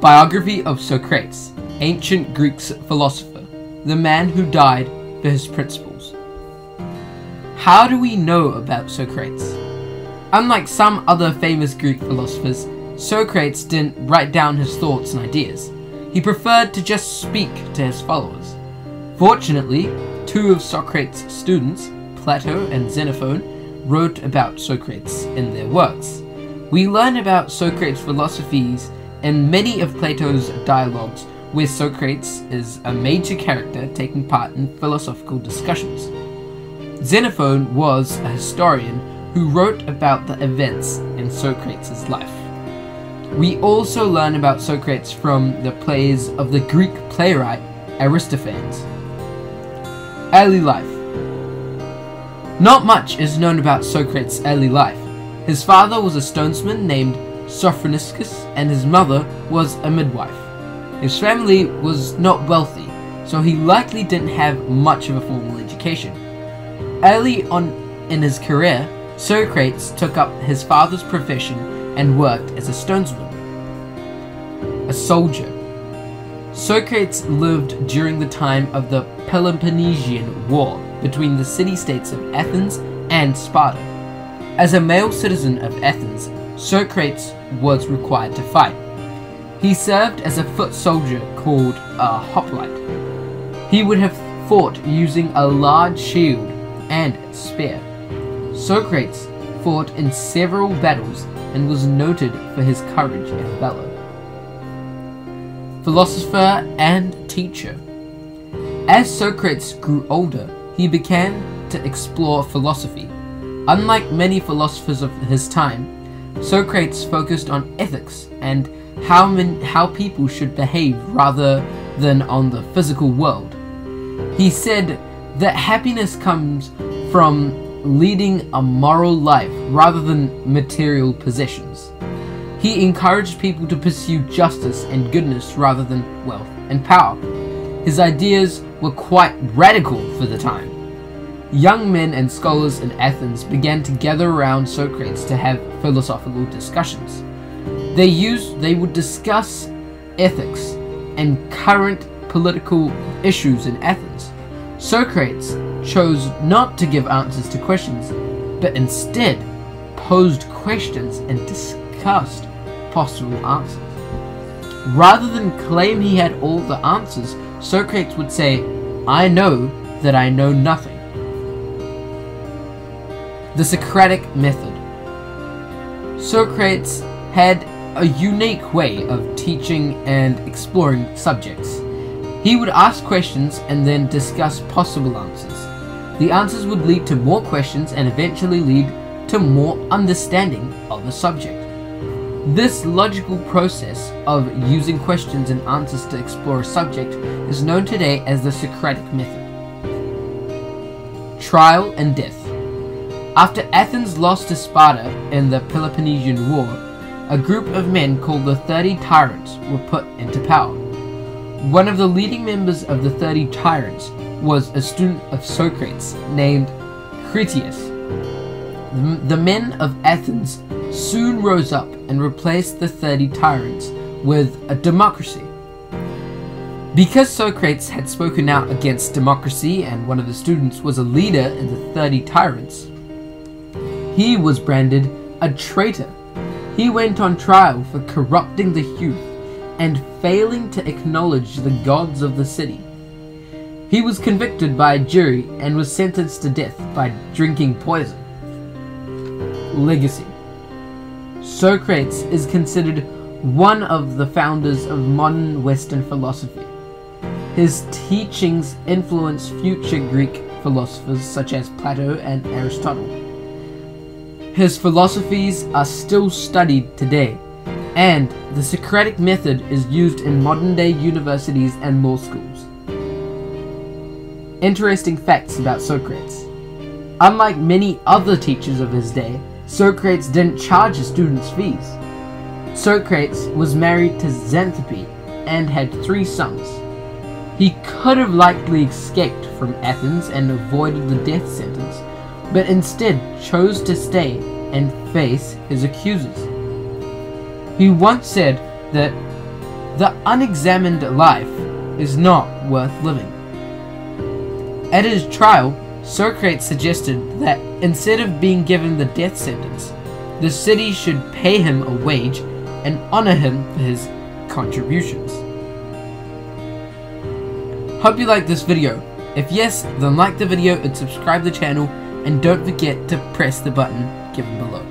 Biography of Socrates, ancient Greek philosopher, the man who died for his principles. How do we know about Socrates? Unlike some other famous Greek philosophers, Socrates didn't write down his thoughts and ideas. He preferred to just speak to his followers. Fortunately, two of Socrates' students, Plato and Xenophon, wrote about Socrates in their works. We learn about Socrates' philosophies in many of Plato's dialogues, where Socrates is a major character taking part in philosophical discussions. Xenophon was a historian who wrote about the events in Socrates' life. We also learn about Socrates from the plays of the Greek playwright Aristophanes. Early life. Not much is known about Socrates' early life. His father was a stonesman named Socrates, and his mother was a midwife. His family was not wealthy, so he likely didn't have much of a formal education. Early on in his career, Socrates took up his father's profession and worked as a stonesman. A soldier. Socrates lived during the time of the Peloponnesian War between the city-states of Athens and Sparta. As a male citizen of Athens, Socrates was required to fight. He served as a foot soldier called a hoplite. He would have fought using a large shield and spear. Socrates fought in several battles and was noted for his courage and valor. Philosopher and teacher. As Socrates grew older, he began to explore philosophy. Unlike many philosophers of his time, Socrates focused on ethics and how people should behave rather than on the physical world. He said that happiness comes from leading a moral life rather than material possessions. He encouraged people to pursue justice and goodness rather than wealth and power. His ideas were quite radical for the time. Young men and scholars in Athens began to gather around Socrates to have philosophical discussions. They would discuss ethics and current political issues in Athens. Socrates chose not to give answers to questions, but instead posed questions and discussed possible answers. Rather than claim he had all the answers, Socrates would say, "I know that I know nothing." The Socratic method. Socrates had a unique way of teaching and exploring subjects. He would ask questions and then discuss possible answers. The answers would lead to more questions and eventually lead to more understanding of the subject. This logical process of using questions and answers to explore a subject is known today as the Socratic method. Trial and death. After Athens lost to Sparta in the Peloponnesian War, a group of men called the 30 Tyrants were put into power. One of the leading members of the 30 Tyrants was a student of Socrates named Critias. The men of Athens soon rose up and replaced the 30 Tyrants with a democracy. Because Socrates had spoken out against democracy and one of the students was a leader in the 30 Tyrants, he was branded a traitor. He went on trial for corrupting the youth and failing to acknowledge the gods of the city. He was convicted by a jury and was sentenced to death by drinking poison. Legacy. Socrates is considered one of the founders of modern Western philosophy. His teachings influenced future Greek philosophers such as Plato and Aristotle. His philosophies are still studied today, and the Socratic method is used in modern-day universities and law schools. Interesting facts about Socrates. Unlike many other teachers of his day, Socrates didn't charge his students fees. Socrates was married to Xanthippe and had 3 sons. He could have likely escaped from Athens and avoided the death sentence, but instead chose to stay and face his accusers. He once said that The unexamined life is not worth living. At his trial, Socrates suggested that instead of being given the death sentence, the city should pay him a wage and honor him for his contributions. Hope you liked this video. If yes, then like the video and subscribe to the channel, and don't forget to press the button given below.